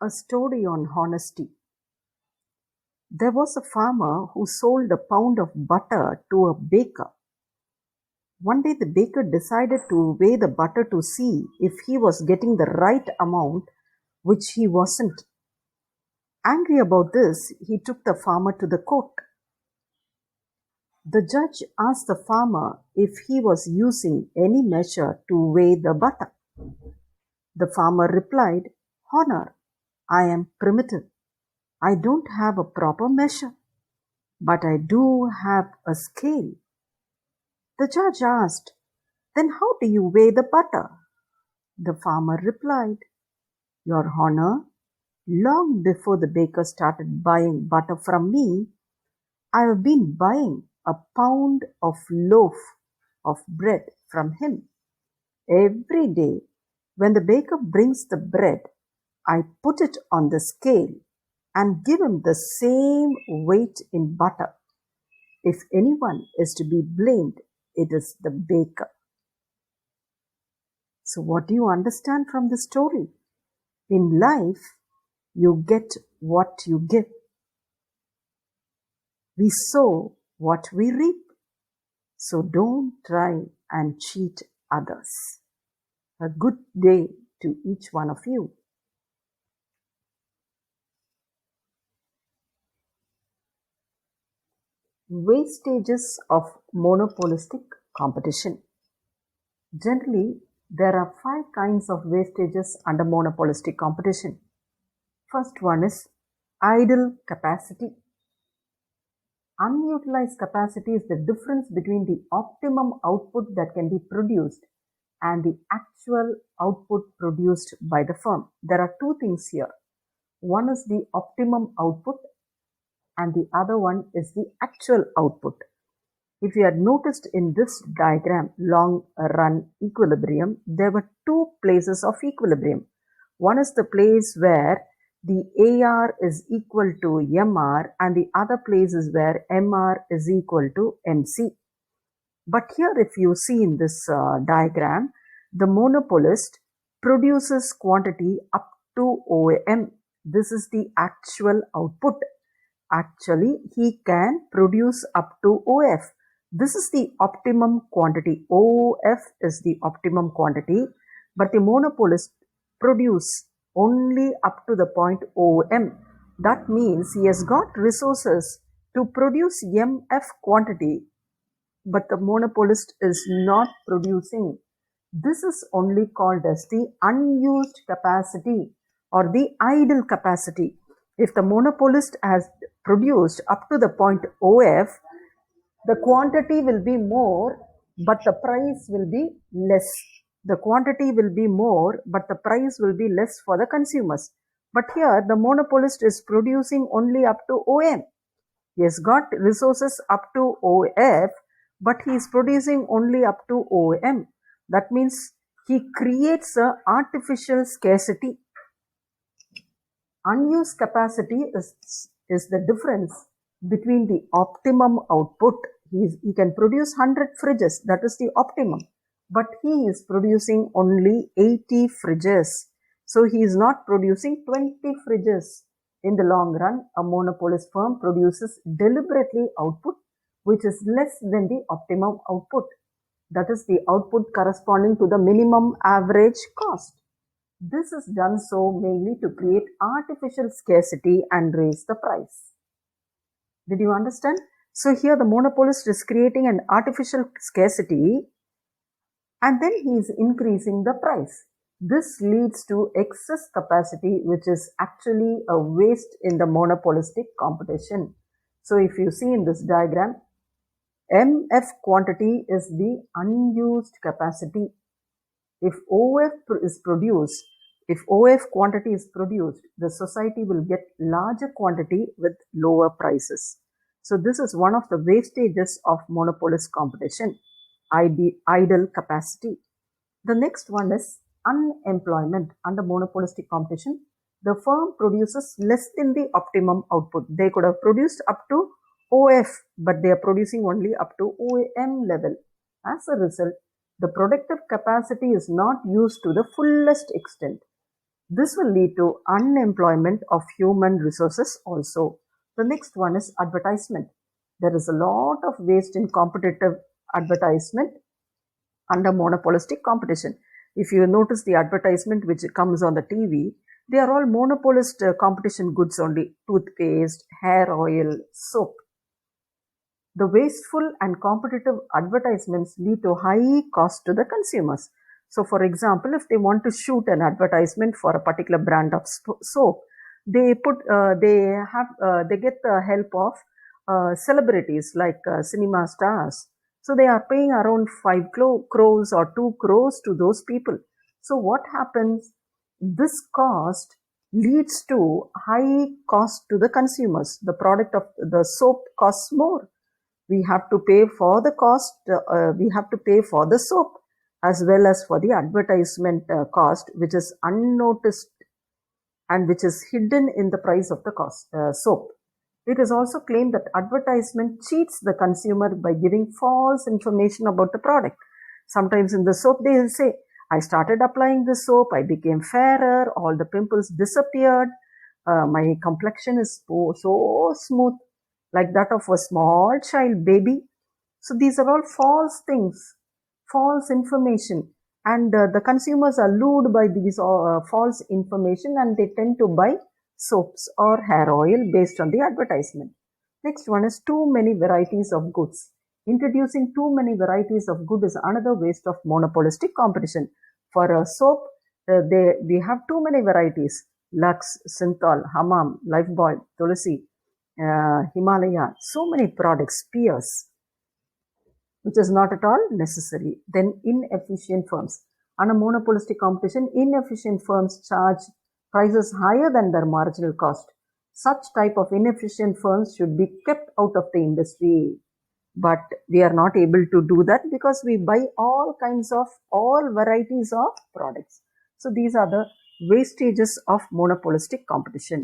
A story on honesty. There was a farmer who sold a pound of butter to a baker. One day the baker decided to weigh the butter to see if he was getting the right amount, which he wasn't. Angry about this, he took the farmer to the court. The judge asked the farmer if he was using any measure to weigh the butter. The farmer replied, "Honor, I am primitive. I don't have a proper measure, but I do have a scale." The judge asked, "Then how do you weigh the butter?" The farmer replied, "Your Honor, long before the baker started buying butter from me, I have been buying a pound of loaf of bread from him. Every day, when the baker brings the bread, I put it on the scale and give him the same weight in butter. If anyone is to be blamed, it is the baker." So what do you understand from the story? In life, you get what you give. We sow what we reap. So don't try and cheat others. A good day to each one of you. Wastages of monopolistic competition. Generally, there are 5 kinds of wastages under monopolistic competition. First one is idle capacity. Unutilized capacity is the difference between the optimum output that can be produced and the actual output produced by the firm. There are 2 things here. One is the optimum output and the other one is the actual output. If you had noticed in this diagram, long run equilibrium, there were 2 places of equilibrium. One is the place where the AR is equal to MR and the other place is where MR is equal to MC. But here if you see in this diagram, the monopolist produces quantity up to OM. This is the actual output. Actually, he can produce up to OF. This is the optimum quantity. OF is the optimum quantity, but the monopolist produce only up to the point OM. That means he has got resources to produce MF quantity, but the monopolist is not producing. This is only called as the unused capacity or the idle capacity. If the monopolist has produced up to the point OF, the quantity will be more, but the price will be less. The quantity will be more, but the price will be less for the consumers. But here, the monopolist is producing only up to OM. He has got resources up to OF, but he is producing only up to OM. That means he creates an artificial scarcity. Unused capacity is the difference between the optimum output. He can produce 100 fridges, that is the optimum, but he is producing only 80 fridges. So he is not producing 20 fridges. In the long run, a monopolist firm produces deliberately output which is less than the optimum output. That is the output corresponding to the minimum average cost. This is done so mainly to create artificial scarcity and raise the price. Did you understand? So here the monopolist is creating an artificial scarcity and then he is increasing the price. This leads to excess capacity, which is actually a waste in the monopolistic competition. So if you see in this diagram, MF quantity is the unused capacity. If OF quantity is produced, the society will get larger quantity with lower prices. So this is one of the wastages of monopolist competition, idle capacity. The next one is unemployment. Under monopolistic competition, the firm produces less than the optimum output. They could have produced up to OF, but they are producing only up to OM level. As a result, the productive capacity is not used to the fullest extent. This will lead to unemployment of human resources also. The next one is advertisement. There is a lot of waste in competitive advertisement under monopolistic competition. If you notice the advertisement which comes on the TV, they are all monopolist competition goods only. Toothpaste, hair oil, soap. The wasteful and competitive advertisements lead to high cost to the consumers. So, for example, if they want to shoot an advertisement for a particular brand of soap, they get the help of celebrities like cinema stars. So they are paying around 5 crores or 2 crores to those people. So what happens? This cost leads to high cost to the consumers. The product of the soap costs more. We have to pay for the cost, we have to pay for the soap as well as for the advertisement cost, which is unnoticed and which is hidden in the price of the soap. It is also claimed that advertisement cheats the consumer by giving false information about the product. Sometimes in the soap they will say, I started applying the soap, I became fairer, all the pimples disappeared, my complexion is so smooth, like that of a small child baby. So these are all false things, false information, and the consumers are lured by these false information and they tend to buy soaps or hair oil based on the advertisement. Next one is too many varieties of goods. Introducing too many varieties of good is another waste of monopolistic competition. For a soap, we have too many varieties. Lux, Synthol, Hammam, Lifebuoy, Tulsi, Himalaya, so many products, peers, which is not at all necessary. Then inefficient firms. On a monopolistic competition, inefficient firms charge prices higher than their marginal cost. Such type of inefficient firms should be kept out of the industry. But we are not able to do that because we buy all varieties of products. So these are the wastages of monopolistic competition.